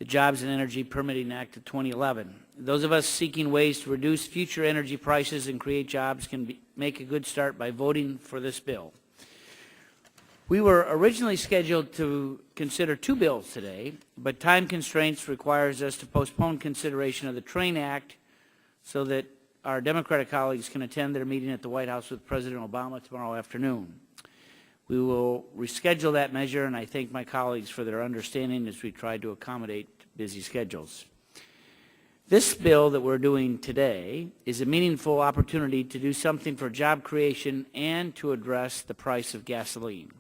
the Jobs and Energy Permitting Act of 2011. Those of us seeking ways to reduce future energy prices and create jobs can make a good start by voting for this bill. We were originally scheduled to consider two bills today, but time constraints requires us to postpone consideration of the Train Act so that our Democratic colleagues can attend their meeting at the White House with President Obama tomorrow afternoon. We will reschedule that measure, and I thank my colleagues for their understanding as we try to accommodate busy schedules. This bill that we're doing today is a meaningful opportunity to do something for job creation and to address the price of gasoline.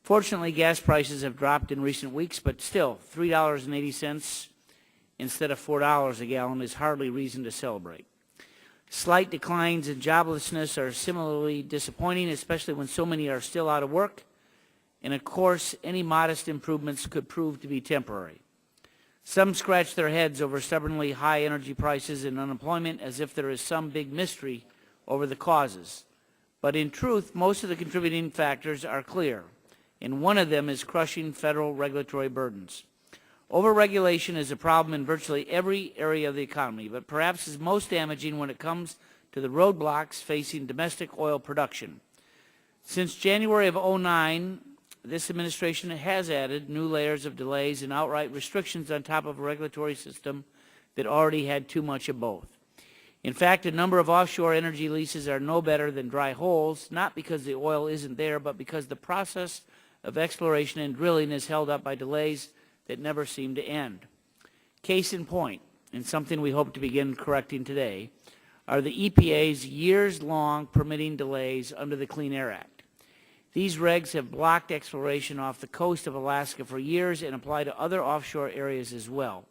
Fortunately, gas prices have dropped in recent weeks, but still, $3.80 instead of $4 a gallon is hardly reason to celebrate. Slight declines in joblessness are similarly disappointing, especially when so many are still out of work, and of course, any modest improvements could prove to be temporary. Some scratch their heads over stubbornly high energy prices and unemployment as if there is some big mystery over the causes. But in truth, most of the contributing factors are clear, and one of them is crushing federal regulatory burdens. Overregulation is a problem in virtually every area of the economy, but perhaps is most damaging when it comes to the roadblocks facing domestic oil production. Since January of 2009, this administration has added new layers of delays and outright restrictions on top of a regulatory system that already had too much of both. In fact, a number of offshore energy leases are no better than dry holes, not because the oil isn't there, but because the process of exploration and drilling is held up by delays that never seem to end. Case in point, and something we hope to begin correcting today, are the EPA's years-long permitting delays under the Clean Air Act. These regs have blocked exploration off the coast of Alaska for years and apply to other offshore areas as well.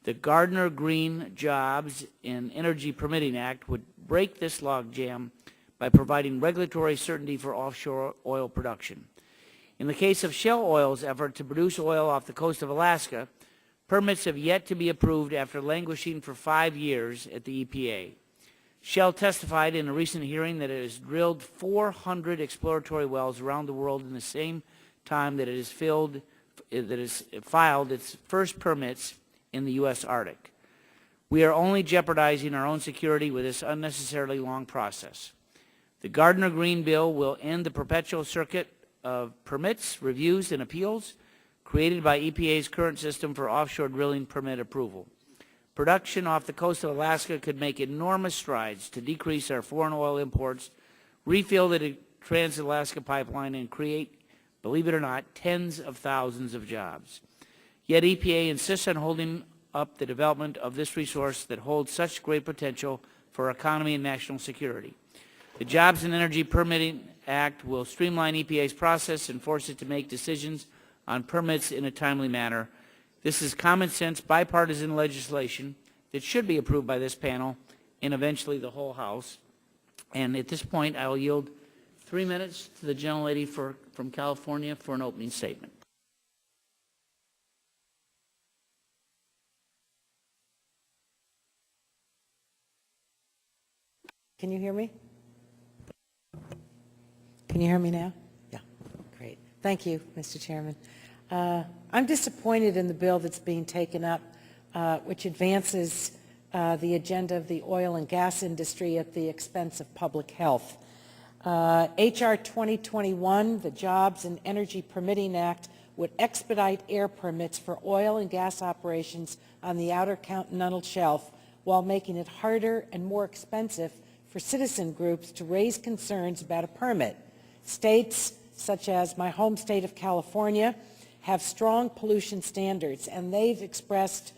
The Gardner-Green Jobs and Energy Permitting Act would break this logjam by providing regulatory certainty for offshore oil production. In the case of Shell Oil's effort to produce oil off the coast of Alaska, permits have yet to be approved after languishing for 5 years at the EPA. Shell testified in a recent hearing that it has drilled 400 exploratory wells around the world in the same time that it has filed its first permits in the U.S. Arctic. We are only jeopardizing our own security with this unnecessarily long process. The Gardner-Green bill will end the perpetual circuit of permits, reviews, and appeals created by EPA's current system for offshore drilling permit approval. Production off the coast of Alaska could make enormous strides to decrease our foreign oil imports, refill the Trans-Alaska Pipeline, and create, believe it or not, tens of thousands of jobs. Yet EPA insists on holding up the development of this resource that holds such great potential for our economy and national security. The Jobs and Energy Permitting Act will streamline EPA's process and force it to make decisions on permits in a timely manner. This is common sense, bipartisan legislation that should be approved by this panel and eventually the whole House. And at this point, I will yield 3 minutes to the gentlelady from California for an opening statement. Can you hear me? Can you hear me now? Yeah, great. Thank you, Mr. Chairman. I'm disappointed in the bill that's being taken up, which advances the agenda of the oil and gas industry at the expense of public health. H.R. 2021, the Jobs and Energy Permitting Act, would expedite air permits for oil and gas operations on the outer continental shelf while making it harder and more expensive for citizen groups to raise concerns about a permit. States such as my home state of California have strong pollution standards, and they've expressed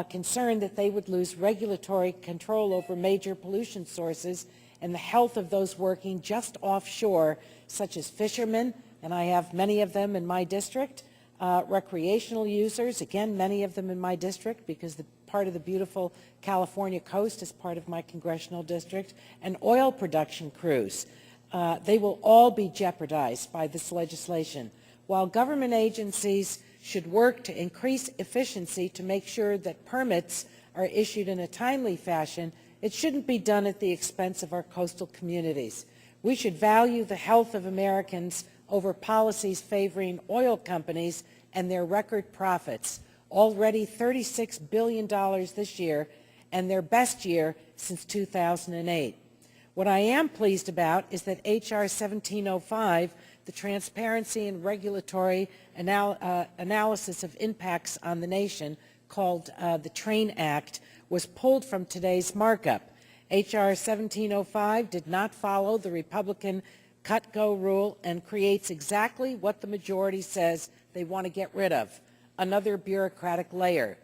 concern that they would lose regulatory control over major pollution sources and the health of those working just offshore, such as fishermen, and I have many of them in my district, recreational users, again, many of them in my district because the part of the beautiful California coast is part of my congressional district, and oil production crews. They will all be jeopardized by this legislation. While government agencies should work to increase efficiency to make sure that permits are issued in a timely fashion, it shouldn't be done at the expense of our coastal communities. We should value the health of Americans over policies favoring oil companies and their record profits. already $36 billion this year, and their best year since 2008. What I am pleased about is that H.R. 1705, the Transparency and Regulatory Analysis of Impacts on the Nation, called the TRAIN Act, was pulled from today's markup. H.R. 1705 did not follow the Republican cut-go rule and creates exactly what the majority says they want to get rid of, another bureaucratic layer.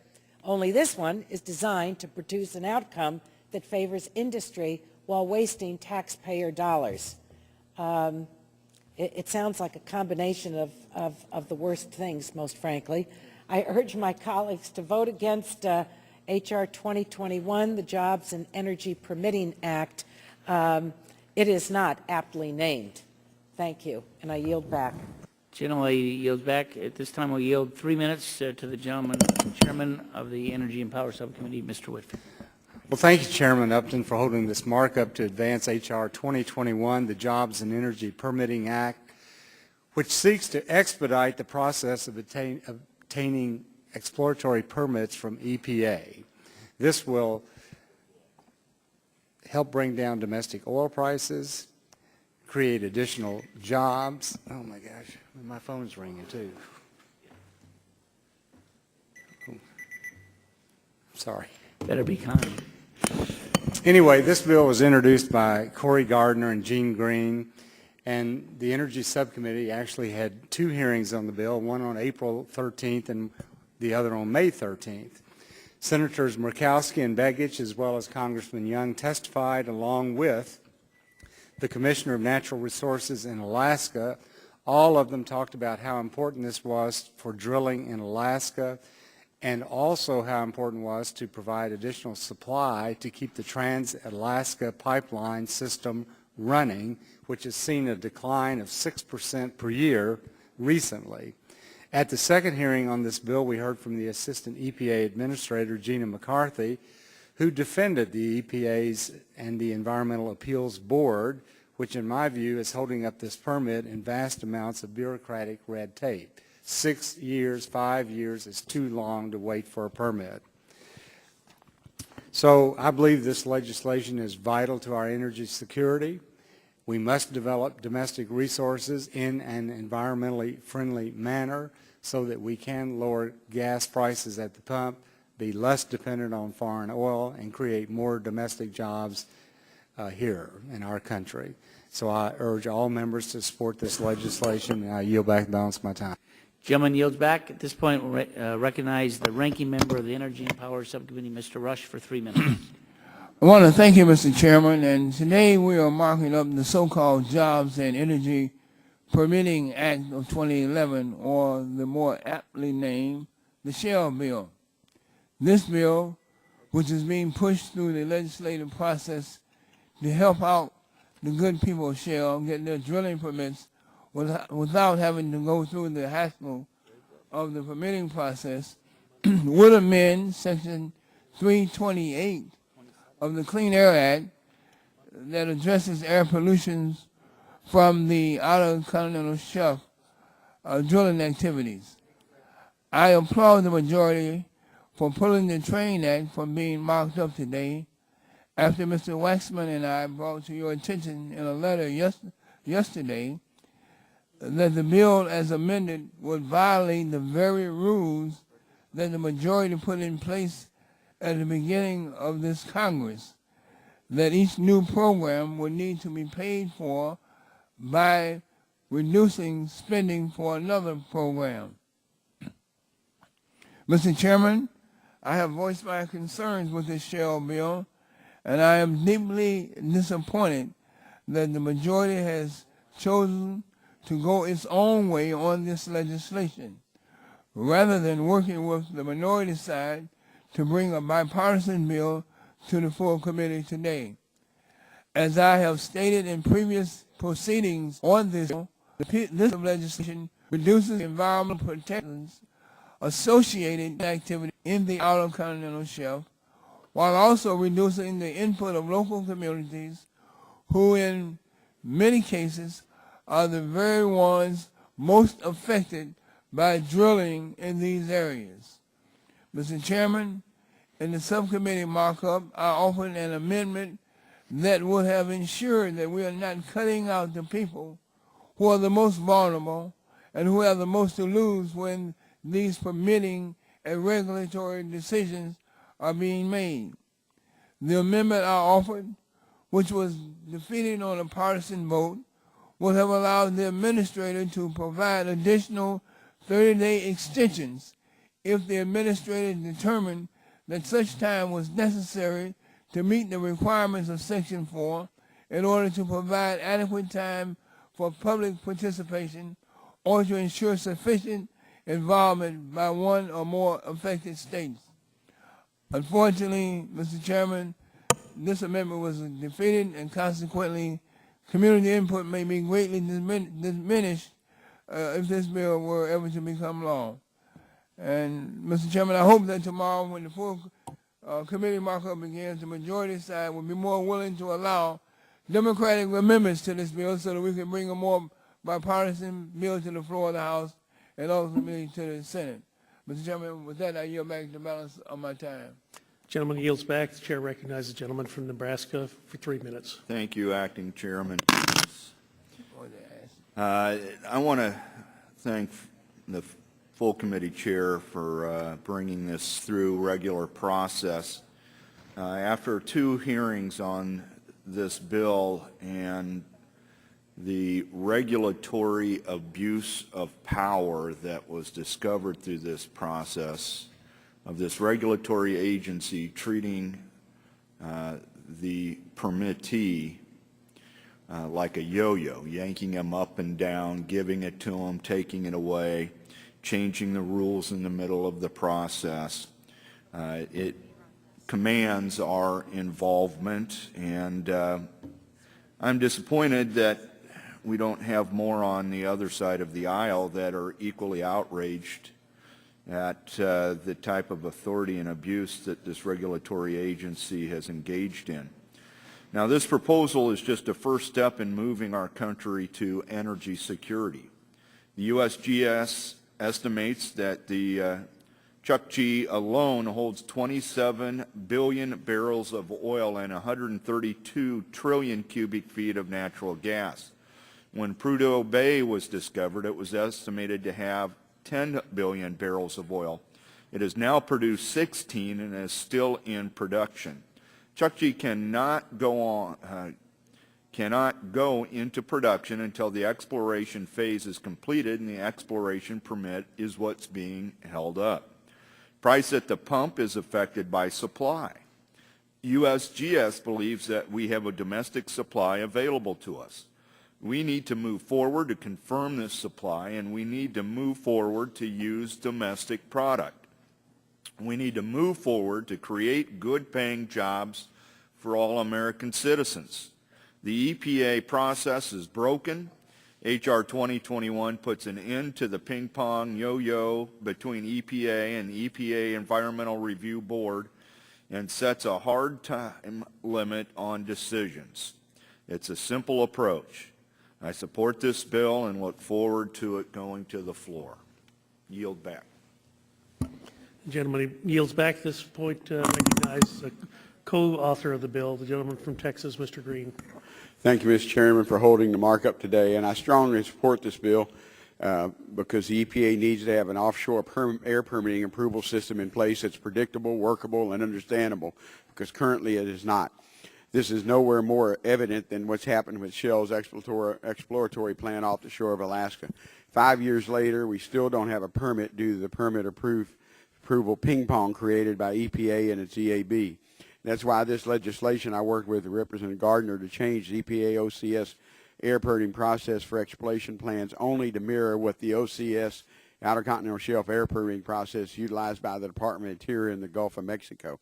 Only this one is designed to produce an outcome that favors industry while wasting taxpayer dollars. It sounds like a combination of the worst things, most frankly. I urge my colleagues to vote against H.R. 2021, the Jobs and Energy Permitting Act. It is not aptly named. Thank you, and I yield back. Generally yields back. At this time, we'll yield 3 minutes to the gentleman, Chairman of the Energy and Power Subcommittee, Mr. Whitfield. Well, thank you, Chairman Upton, for holding this markup to advance H.R. 2021, the Jobs and Energy Permitting Act, which seeks to expedite the process of obtaining exploratory permits from EPA. This will help bring down domestic oil prices, create additional jobs. Oh my gosh, my phone's ringing too. Sorry. Better be kind. Anyway, this bill was introduced by Cory Gardner and Gene Green, and the Energy Subcommittee actually had 2 hearings on the bill, one on April 13th and the other on May 13th. Senators Murkowski and Begich, as well as Congressman Young, testified along with the Commissioner of Natural Resources in Alaska. All of them talked about how important this was for drilling in Alaska, and also how important it was to provide additional supply to keep the Trans-Alaska Pipeline system running, which has seen a decline of 6% per year recently. At the second hearing on this bill, we heard from the Assistant EPA Administrator, Gina McCarthy, who defended the EPA's and the Environmental Appeals Board, which in my view is holding up this permit in vast amounts of bureaucratic red tape. 6 years, 5 years is too long to wait for a permit. So I believe this legislation is vital to our energy security. We must develop domestic resources in an environmentally friendly manner so that we can lower gas prices at the pump, be less dependent on foreign oil, and create more domestic jobs here in our country. So I urge all members to support this legislation, and I yield back the balance of my time. Gentleman yields back. At this point, we'll recognize the ranking member of the Energy and Power Subcommittee, Mr. Rush, for 3 minutes. I want to thank you, Mr. Chairman, and today we are marking up the so-called Jobs and Energy Permitting Act of 2011, or the more aptly named, the Shell Bill. This bill, which is being pushed through the legislative process to help out the good people of Shell get their drilling permits without having to go through the hassle of the permitting process, would amend Section 328 of the Clean Air Act that addresses air pollution from the outer continental shelf drilling activities. I applaud the majority for pulling the TRAIN Act from being marked up today after Mr. Waxman and I brought to your attention in a letter yesterday that the bill as amended would violate the very rules that the majority put in place at the beginning of this Congress, that each new program would need to be paid for by reducing spending for another program. Mr. Chairman, I have voiced my concerns with this Shell bill, and I am deeply disappointed that the majority has chosen to go its own way on this legislation, rather than working with the minority side to bring a bipartisan bill to the full committee today. As I have stated in previous proceedings on this bill, this legislation reduces environmental protections associated with activity in the outer continental shelf, while also reducing the input of local communities who in many cases are the very ones most affected by drilling in these areas. Mr. Chairman, in the subcommittee markup, I offered an amendment that would have ensured that we are not cutting out the people who are the most vulnerable and who have the most to lose when these permitting and regulatory decisions are being made. The amendment I offered, which was defeated on a partisan vote, would have allowed the administrator to provide additional 30-day extensions if the administrator determined that such time was necessary to meet the requirements of Section 4 in order to provide adequate time for public participation or to ensure sufficient involvement by one or more affected states. Unfortunately, Mr. Chairman, this amendment was defeated, and consequently, community input may be greatly diminished if this bill were ever to become law. And, Mr. Chairman, I hope that tomorrow, when the full committee markup begins, the majority side will be more willing to allow Democratic amendments to this bill so that we can bring a more bipartisan bill to the floor of the House and ultimately to the Senate. Mr. Chairman, with that, I yield back the balance of my time. Gentleman yields back. The chair recognizes the gentleman from Nebraska for 3 minutes. Thank you, Acting Chairman. I want to thank the full committee chair for bringing this through regular process. After 2 hearings on this bill and the regulatory abuse of power that was discovered through this process of this regulatory agency treating the permittee like a yo-yo, yanking him up and down, giving it to him, taking it away, changing the rules in the middle of the process. It commands our involvement, and I'm disappointed that we don't have more on the other side of the aisle that are equally outraged at the type of authority and abuse that this regulatory agency has engaged in. Now, this proposal is just a first step in moving our country to energy security. The USGS estimates that the Chukchi alone holds 27 billion barrels of oil and 132 trillion cubic feet of natural gas. When Prudhoe Bay was discovered, it was estimated to have 10 billion barrels of oil. It has now produced 16 and is still in production. Chukchi cannot go into production until the exploration phase is completed, and the exploration permit is what's being held up. Price at the pump is affected by supply. USGS believes that we have a domestic supply available to us. We need to move forward to confirm this supply, and we need to move forward to use domestic product. We need to move forward to create good-paying jobs for all American citizens. The EPA process is broken. H.R. 2021 puts an end to the ping-pong yo-yo between EPA and the EPA Environmental Review Board and sets a hard time limit on decisions. It's a simple approach. I support this bill and look forward to it going to the floor. Yield back. The gentleman yields back. At this point, recognize the co-author of the bill, the gentleman from Texas, Mr. Green. Thank you, Mr. Chairman, for holding the markup today. And I strongly support this bill because the EPA needs to have an offshore air permitting approval system in place that's predictable, workable, and understandable, because currently it is not. This is nowhere more evident than what's happened with Shell's exploratory plan off the shore of Alaska. 5 years later, we still don't have a permit due to the permit approval ping-pong created by EPA and its EAB. That's why this legislation, I worked with Representative Gardner to change the EPA OCS air permitting process for exploration plans only to mirror what the OCS Outer Continental Shelf air permitting process utilized by the Department of Interior in the Gulf of Mexico.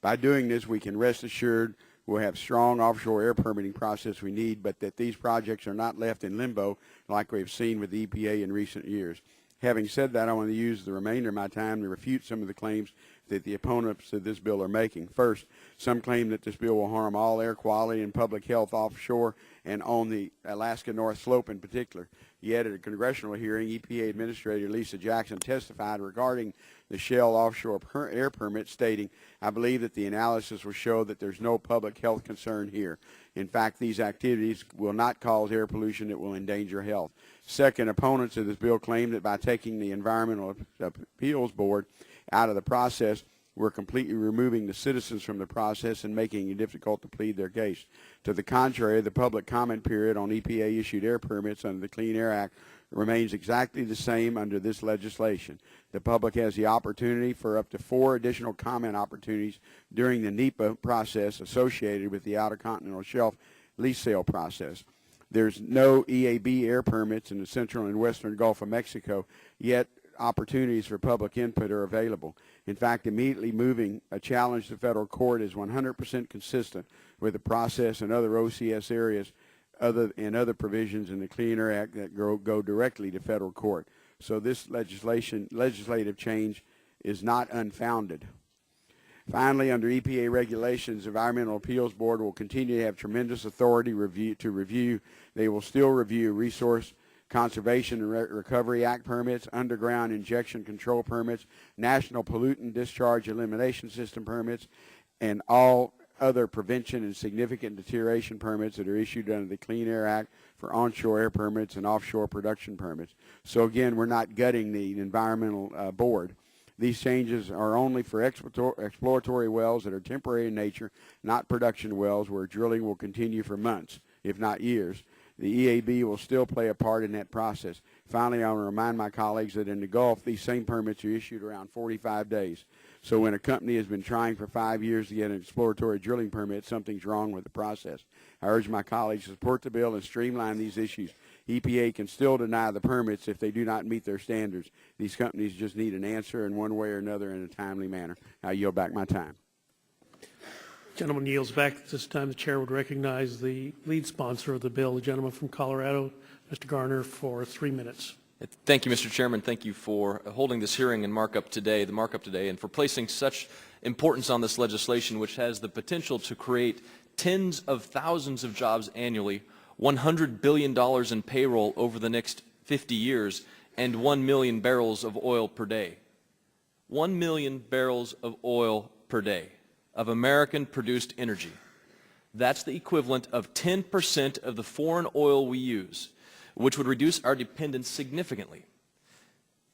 By doing this, we can rest assured we'll have strong offshore air permitting process we need, but that these projects are not left in limbo like we've seen with the EPA in recent years. Having said that, I want to use the remainder of my time to refute some of the claims that the opponents of this bill are making. First, some claim that this bill will harm all air quality and public health offshore and on the Alaska North Slope in particular. Yet at a congressional hearing, EPA Administrator Lisa Jackson testified regarding the Shell offshore air permit, stating, "I believe that the analysis will show that there's no public health concern here. In fact, these activities will not cause air pollution that will endanger health." Second, opponents of this bill claim that by taking the Environmental Appeals Board out of the process, we're completely removing the citizens from the process and making it difficult to plead their case. To the contrary, the public comment period on EPA-issued air permits under the Clean Air Act remains exactly the same under this legislation. The public has the opportunity for up to 4 additional comment opportunities during the NEPA process associated with the Outer Continental Shelf lease sale process. There's no EAB air permits in the central and western Gulf of Mexico, yet opportunities for public input are available. In fact, immediately moving a challenge to federal court is 100% consistent with the process and other OCS areas and other provisions in the Clean Air Act that go directly to federal court. So this legislative change is not unfounded. Finally, under EPA regulations, the Environmental Appeals Board will continue to have tremendous authority to review. They will still review Resource Conservation and Recovery Act permits, underground injection control permits, National Pollutant Discharge Elimination System permits, and all other prevention and significant deterioration permits that are issued under the Clean Air Act for onshore air permits and offshore production permits. So again, we're not gutting the Environmental Board. These changes are only for exploratory wells that are temporary in nature, not production wells where drilling will continue for months, if not years. The EAB will still play a part in that process. Finally, I want to remind my colleagues that in the Gulf, these same permits are issued around 45 days. So when a company has been trying for 5 years to get an exploratory drilling permit, something's wrong with the process. I urge my colleagues to support the bill and streamline these issues. EPA can still deny the permits if they do not meet their standards. These companies just need an answer in one way or another in a timely manner. I yield back my time. Gentleman yields back. At this time, the chair would recognize the lead sponsor of the bill, the gentleman from Colorado, Mr. Garner, for 3 minutes. Thank you, Mr. Chairman. Thank you for holding this hearing and markup today, and for placing such importance on this legislation, which has the potential to create tens of thousands of jobs annually, $100 billion in payroll over the next 50 years, and 1 million barrels of oil per day. 1 million barrels of oil per day of American-produced energy. That's the equivalent of 10% of the foreign oil we use, which would reduce our dependence significantly.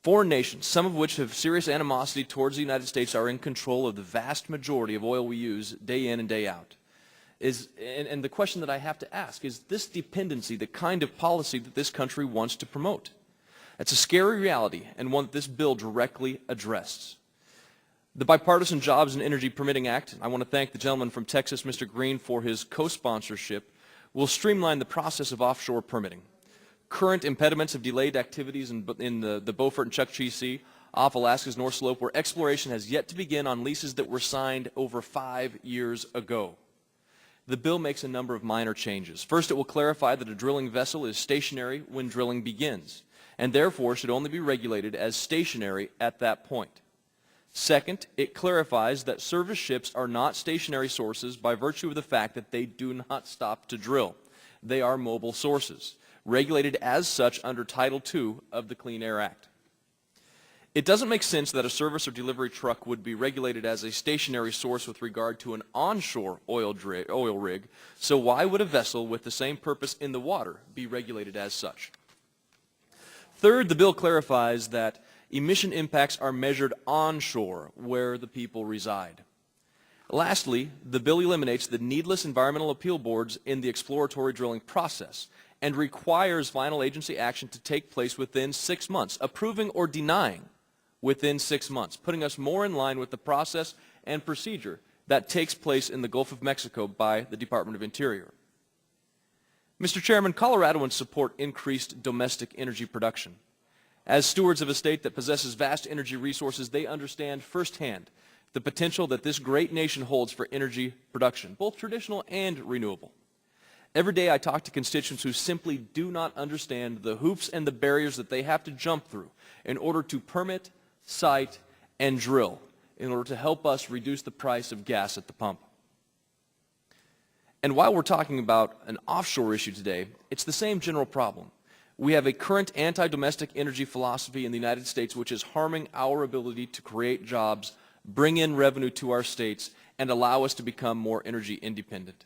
Foreign nations, some of which have serious animosity towards the United States, are in control of the vast majority of oil we use day in and day out. And the question that I have to ask, is this dependency the kind of policy that this country wants to promote? It's a scary reality, and one that this bill directly addresses. The Bipartisan Jobs and Energy Permitting Act, I want to thank the gentleman from Texas, Mr. Green, for his co-sponsorship, will streamline the process of offshore permitting. Current impediments have delayed activities in the Beaufort and Chukchi Sea off Alaska's North Slope, where exploration has yet to begin on leases that were signed over 5 years ago. The bill makes a number of minor changes. First, it will clarify that a drilling vessel is stationary when drilling begins, and therefore should only be regulated as stationary at that point. Second, it clarifies that service ships are not stationary sources by virtue of the fact that they do not stop to drill. They are mobile sources, regulated as such under Title II of the Clean Air Act. It doesn't make sense that a service or delivery truck would be regulated as a stationary source with regard to an onshore oil rig, so why would a vessel with the same purpose in the water be regulated as such? Third, the bill clarifies that emission impacts are measured onshore, where the people reside. Lastly, the bill eliminates the needless environmental appeal boards in the exploratory drilling process and requires final agency action to take place within 6 months, approving or denying within 6 months, putting us more in line with the process and procedure that takes place in the Gulf of Mexico by the Department of Interior. Mr. Chairman, Coloradoans support increased domestic energy production. As stewards of a state that possesses vast energy resources, they understand firsthand the potential that this great nation holds for energy production, both traditional and renewable. Every day I talk to constituents who simply do not understand the hoops and the barriers that they have to jump through in order to permit, site, and drill in order to help us reduce the price of gas at the pump. And while we're talking about an offshore issue today, it's the same general problem. We have a current anti-domestic energy philosophy in the United States which is harming our ability to create jobs, bring in revenue to our states, and allow us to become more energy independent.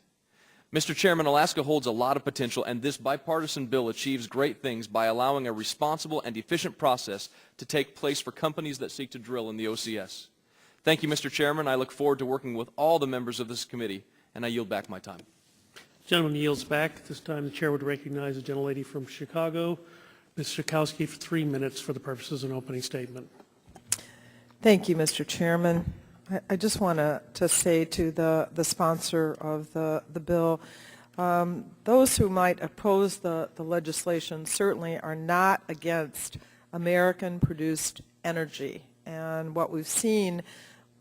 Mr. Chairman, Alaska holds a lot of potential, and this bipartisan bill achieves great things by allowing a responsible and efficient process to take place for companies that seek to drill in the OCS. Thank you, Mr. Chairman. I look forward to working with all the members of this committee, and I yield back my time. Gentleman yields back. At this time, the chair would recognize the gentlelady from Chicago, Ms. Schakowsky, for 3 minutes for the purposes of an opening statement. Thank you, Mr. Chairman. I just want to say to the sponsor of the bill, those who might oppose the legislation certainly are not against American-produced energy. And what we've seen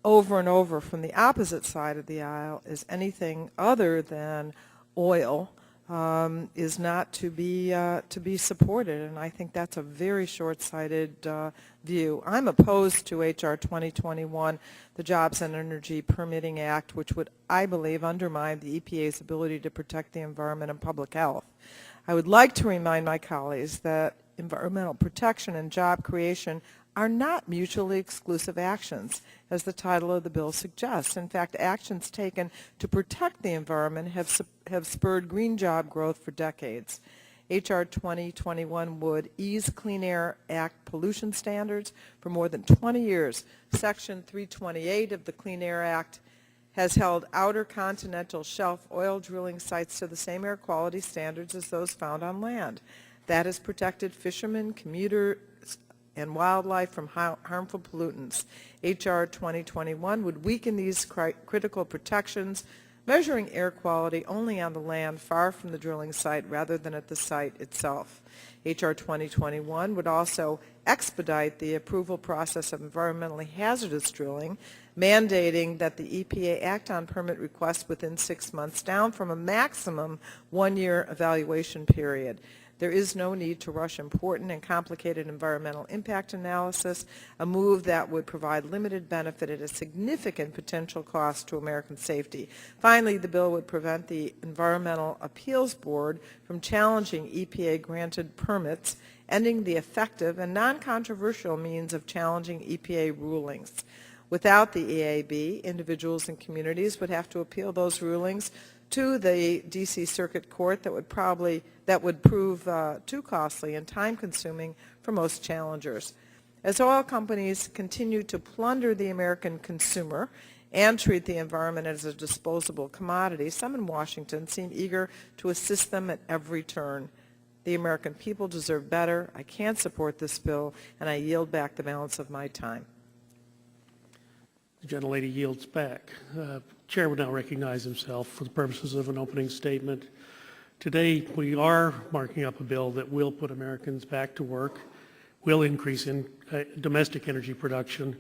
over and over from the opposite side of the aisle is anything other than oil is not to be supported, and I think that's a very short-sighted view. I'm opposed to H.R. 2021, the Jobs and Energy Permitting Act, which would, I believe, undermine the EPA's ability to protect the environment and public health. I would like to remind my colleagues that environmental protection and job creation are not mutually exclusive actions, as the title of the bill suggests. In fact, actions taken to protect the environment have spurred green job growth for decades. H.R. 2021 would ease Clean Air Act pollution standards for more than 20 years. Section 328 of the Clean Air Act has held outer continental shelf oil drilling sites to the same air quality standards as those found on land. That has protected fishermen, commuters, and wildlife from harmful pollutants. H.R. 2021 would weaken these critical protections, measuring air quality only on the land far from the drilling site rather than at the site itself. H.R. 2021 would also expedite the approval process of environmentally hazardous drilling, mandating that the EPA act on permit requests within 6 months, down from a maximum 1-year evaluation period. There is no need to rush important and complicated environmental impact analysis, a move that would provide limited benefit at a significant potential cost to American safety. Finally, the bill would prevent the Environmental Appeals Board from challenging EPA-granted permits, ending the effective and non-controversial means of challenging EPA rulings. Without the EAB, individuals and communities would have to appeal those rulings to the D.C. Circuit Court that would prove too costly and time-consuming for most challengers. As oil companies continue to plunder the American consumer and treat the environment as a disposable commodity, some in Washington seem eager to assist them at every turn. The American people deserve better. I can't support this bill, and I yield back the balance of my time. The gentlelady yields back. Chair would now recognize himself for the purposes of an opening statement. Today, we are marking up a bill that will put Americans back to work, will increase in domestic energy production,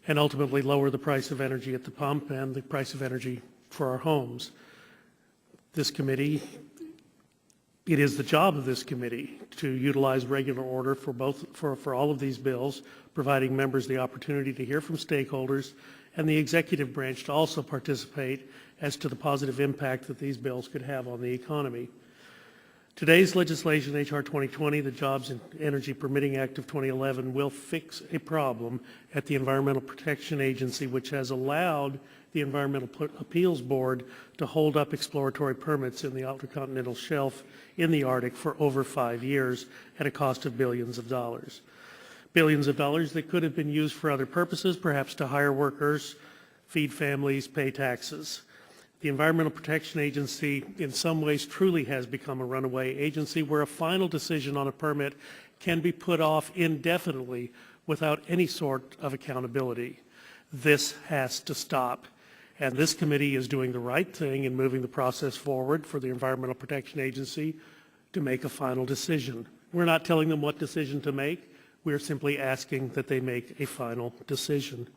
and ultimately lower the price of energy at the pump and the price of energy for our homes. This committee, it is the job of this committee to utilize regular order for all of these bills, providing members the opportunity to hear from stakeholders and the executive branch to also participate as to the positive impact that these bills could have on the economy. Today's legislation, H.R. 2020, the Jobs and Energy Permitting Act of 2011, will fix a problem at the Environmental Protection Agency, which has allowed the Environmental Appeals Board to hold up exploratory permits in the Outer Continental Shelf in the Arctic for over 5 years at a cost of billions of dollars. Billions of dollars that could have been used for other purposes, perhaps to hire workers, feed families, pay taxes. The Environmental Protection Agency in some ways truly has become a runaway agency where a final decision on a permit can be put off indefinitely without any sort of accountability. This has to stop. And this committee is doing the right thing in moving the process forward for the Environmental Protection Agency to make a final decision. We're not telling them what decision to make. We're simply asking that they make a final decision.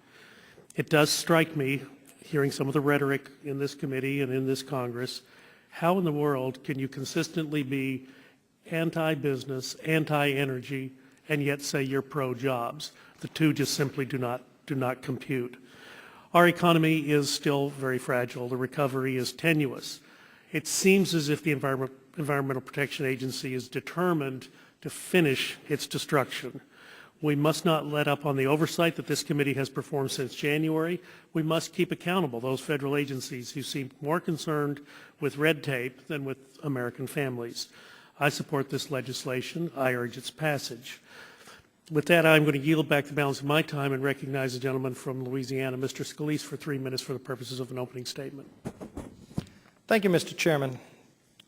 It does strike me, hearing some of the rhetoric in this committee and in this Congress, how in the world can you consistently be anti-business, anti-energy, and yet say you're pro-jobs? The two just simply do not compute. Our economy is still very fragile. The recovery is tenuous. It seems as if the Environmental Protection Agency is determined to finish its destruction. We must not let up on the oversight that this committee has performed since January. We must keep accountable those federal agencies who seem more concerned with red tape than with American families. I support this legislation. I urge its passage. With that, I'm going to yield back the balance of my time and recognize the gentleman from Louisiana, Mr. Scalise, for 3 minutes for the purposes of an opening statement. Thank you, Mr. Chairman.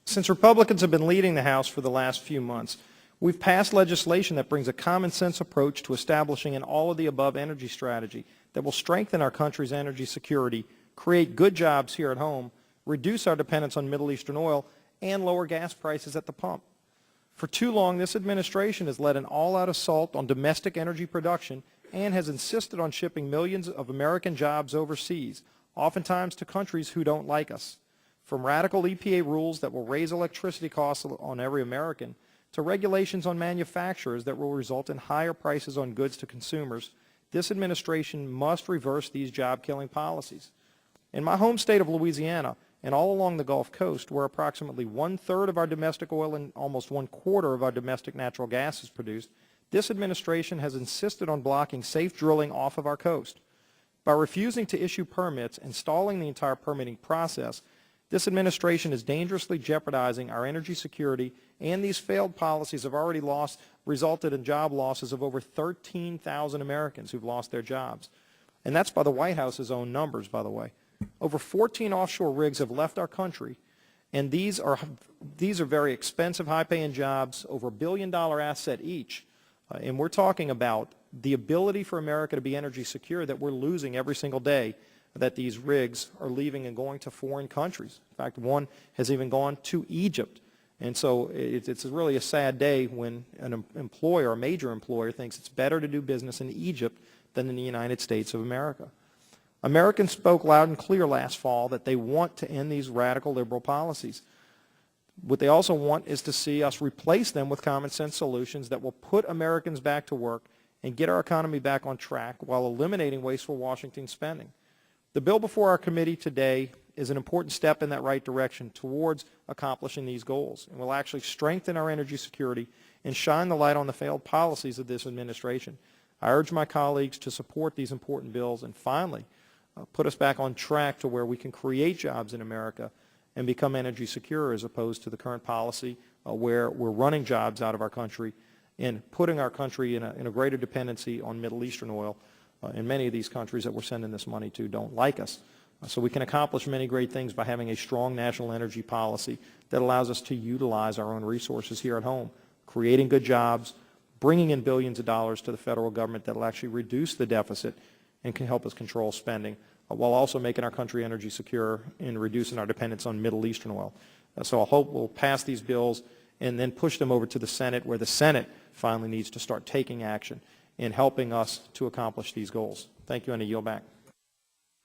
Since Republicans have been leading the House for the last few months, we've passed legislation that brings a common sense approach to establishing an all-of-the-above energy strategy that will strengthen our country's energy security, create good jobs here at home, reduce our dependence on Middle Eastern oil, and lower gas prices at the pump. For too long, this administration has led an all-out assault on domestic energy production and has insisted on shipping millions of American jobs overseas, oftentimes to countries who don't like us. From radical EPA rules that will raise electricity costs on every American, to regulations on manufacturers that will result in higher prices on goods to consumers, this administration must reverse these job-killing policies. In my home state of Louisiana, and all along the Gulf Coast, where approximately 1/3 of our domestic oil and almost 1/4 of our domestic natural gas is produced, this administration has insisted on blocking safe drilling off of our coast. By refusing to issue permits and stalling the entire permitting process, this administration is dangerously jeopardizing our energy security, and these failed policies have already resulted in job losses of over 13,000 Americans who've lost their jobs. And that's by the White House's own numbers, by the way. Over 14 offshore rigs have left our country, and these are very expensive, high-paying jobs, over $1 billion asset each. And we're talking about the ability for America to be energy secure that we're losing every single day, that these rigs are leaving and going to foreign countries. In fact, one has even gone to Egypt. And so it's really a sad day when an employer, a major employer, thinks it's better to do business in Egypt than in the United States of America. Americans spoke loud and clear last fall that they want to end these radical liberal policies. What they also want is to see us replace them with common sense solutions that will put Americans back to work and get our economy back on track while eliminating wasteful Washington spending. The bill before our committee today is an important step in that right direction towards accomplishing these goals, and will actually strengthen our energy security and shine the light on the failed policies of this administration. I urge my colleagues to support these important bills and finally put us back on track to where we can create jobs in America and become energy secure, as opposed to the current policy where we're running jobs out of our country and putting our country in a greater dependency on Middle Eastern oil. And many of these countries that we're sending this money to don't like us. So we can accomplish many great things by having a strong national energy policy that allows us to utilize our own resources here at home, creating good jobs, bringing in billions of dollars to the federal government that will actually reduce the deficit and can help us control spending, while also making our country energy secure and reducing our dependence on Middle Eastern oil. So I hope we'll pass these bills and then push them over to the Senate, where the Senate finally needs to start taking action in helping us to accomplish these goals. Thank you, and I yield back.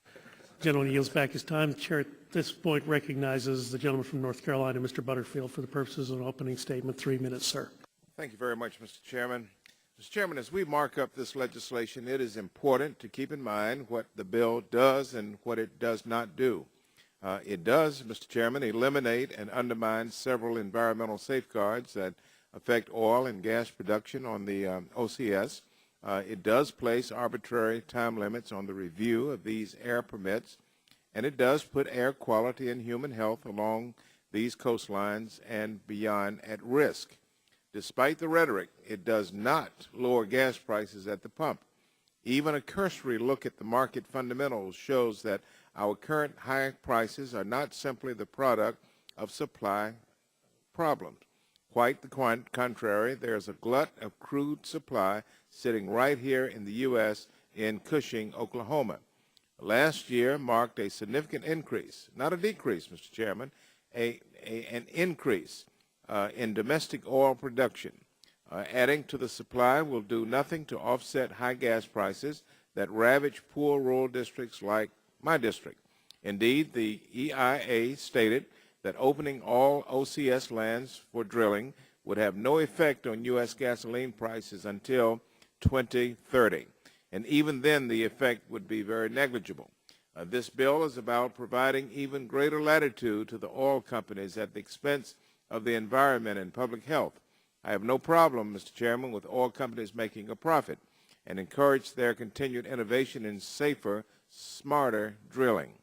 The gentleman yields back his time. The chair at this point recognizes the gentleman from North Carolina, Mr. Butterfield, for the purposes of an opening statement. 3 minutes, sir. Thank you very much, Mr. Chairman. Mr. Chairman, as we mark up this legislation, it is important to keep in mind what the bill does and what it does not do. It does, Mr. Chairman, eliminate and undermine several environmental safeguards that affect oil and gas production on the OCS. It does place arbitrary time limits on the review of these air permits, and it does put air quality and human health along these coastlines and beyond at risk. Despite the rhetoric, it does not lower gas prices at the pump. Even a cursory look at the market fundamentals shows that our current high prices are not simply the product of supply problems. Quite the contrary, there's a glut of crude supply sitting right here in the U.S. in Cushing, Oklahoma. Last year marked a significant increase, not a decrease, Mr. Chairman, an increase in domestic oil production. Adding to the supply will do nothing to offset high gas prices that ravage poor rural districts like my district. Indeed, the EIA stated that opening all OCS lands for drilling would have no effect on U.S. gasoline prices until 2030. And even then, the effect would be very negligible. This bill is about providing even greater latitude to the oil companies at the expense of the environment and public health. I have no problem, Mr. Chairman, with oil companies making a profit and encourage their continued innovation in safer, smarter drilling.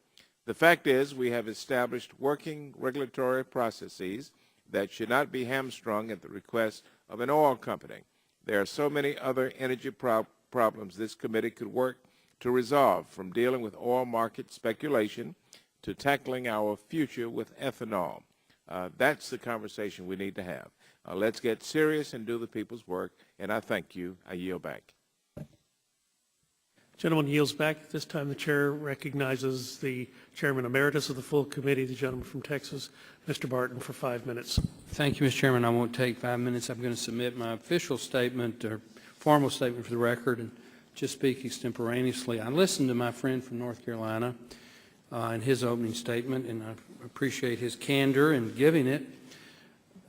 The fact is we have established working regulatory processes that should not be hamstrung at the request of an oil company. There are so many other energy problems this committee could work to resolve, from dealing with oil market speculation to tackling our future with ethanol. That's the conversation we need to have. Let's get serious and do the people's work, and I thank you. I yield back. Gentleman yields back. At this time, the chair recognizes the chairman emeritus of the full committee, the gentleman from Texas, Mr. Barton, for 5 minutes. Thank you, Mr. Chairman. I won't take 5 minutes. I'm going to submit my official statement or formal statement for the record and just speak extemporaneously. I listened to my friend from North Carolina in his opening statement, and I appreciate his candor in giving it.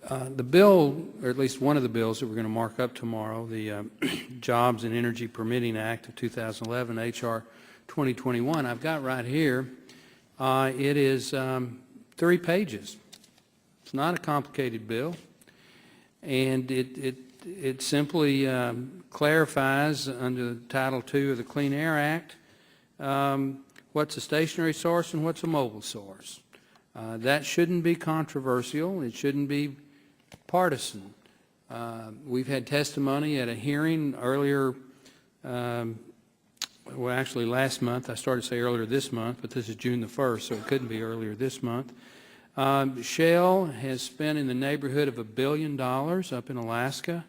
The bill, or at least one of the bills that we're going to mark up tomorrow, the Jobs and Energy Permitting Act of 2011, H.R. 2021, I've got right here. It is 3 pages. It's not a complicated bill, and it simply clarifies under Title II of the Clean Air Act what's a stationary source and what's a mobile source. That shouldn't be controversial. It shouldn't be partisan. We've had testimony at a hearing earlier, well, actually last month. I started to say earlier this month, but this is June the 1st, so it couldn't be earlier this month. Shell has spent in the neighborhood of $1 billion up in Alaska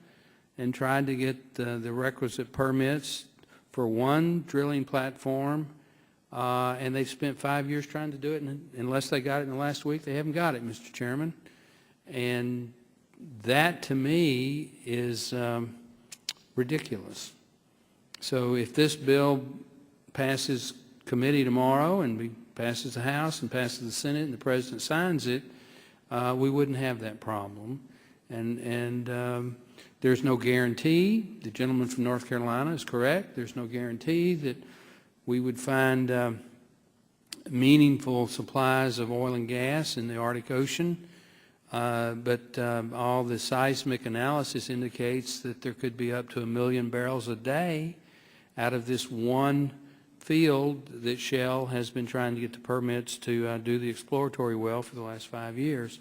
and tried to get the requisite permits for one drilling platform, and they've spent 5 years trying to do it, and unless they got it in the last week, they haven't got it, Mr. Chairman. And that, to me, is ridiculous. So if this bill passes committee tomorrow and passes the House and passes the Senate and the President signs it, we wouldn't have that problem. And there's no guarantee. The gentleman from North Carolina is correct. There's no guarantee that we would find meaningful supplies of oil and gas in the Arctic Ocean. But all the seismic analysis indicates that there could be up to 1 million barrels a day out of this one field that Shell has been trying to get the permits to do the exploratory well for the last 5 years.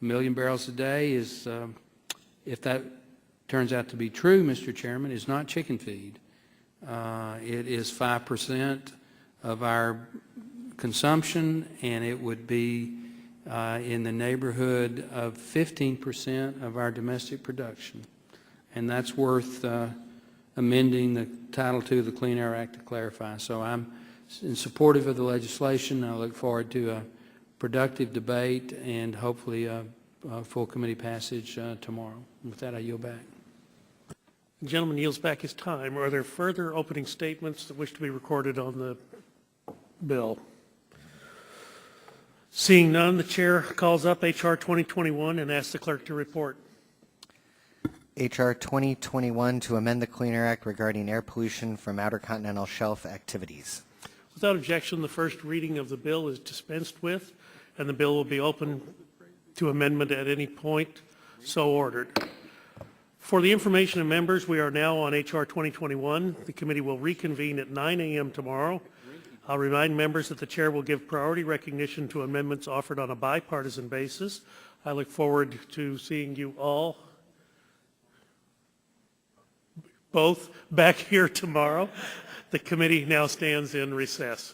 1 million barrels a day is, if that turns out to be true, Mr. Chairman, is not chicken feed. It is 5% of our consumption, and it would be in the neighborhood of 15% of our domestic production. And that's worth amending the Title II of the Clean Air Act to clarify. So I'm supportive of the legislation. I look forward to a productive debate and hopefully a full committee passage tomorrow. And with that, I yield back. The gentleman yields back his time. Are there further opening statements that wish to be recorded on the bill? Seeing none, the chair calls up H.R. 2021 and asks the clerk to report. H.R. 2021 to amend the Clean Air Act regarding air pollution from outer continental shelf activities. Without objection, the first reading of the bill is dispensed with, and the bill will be open to amendment at any point so ordered. For the information of members, we are now on H.R. 2021. The committee will reconvene at 9 a.m. tomorrow. I'll remind members that the chair will give priority recognition to amendments offered on a bipartisan basis. I look forward to seeing you all both back here tomorrow. The committee now stands in recess.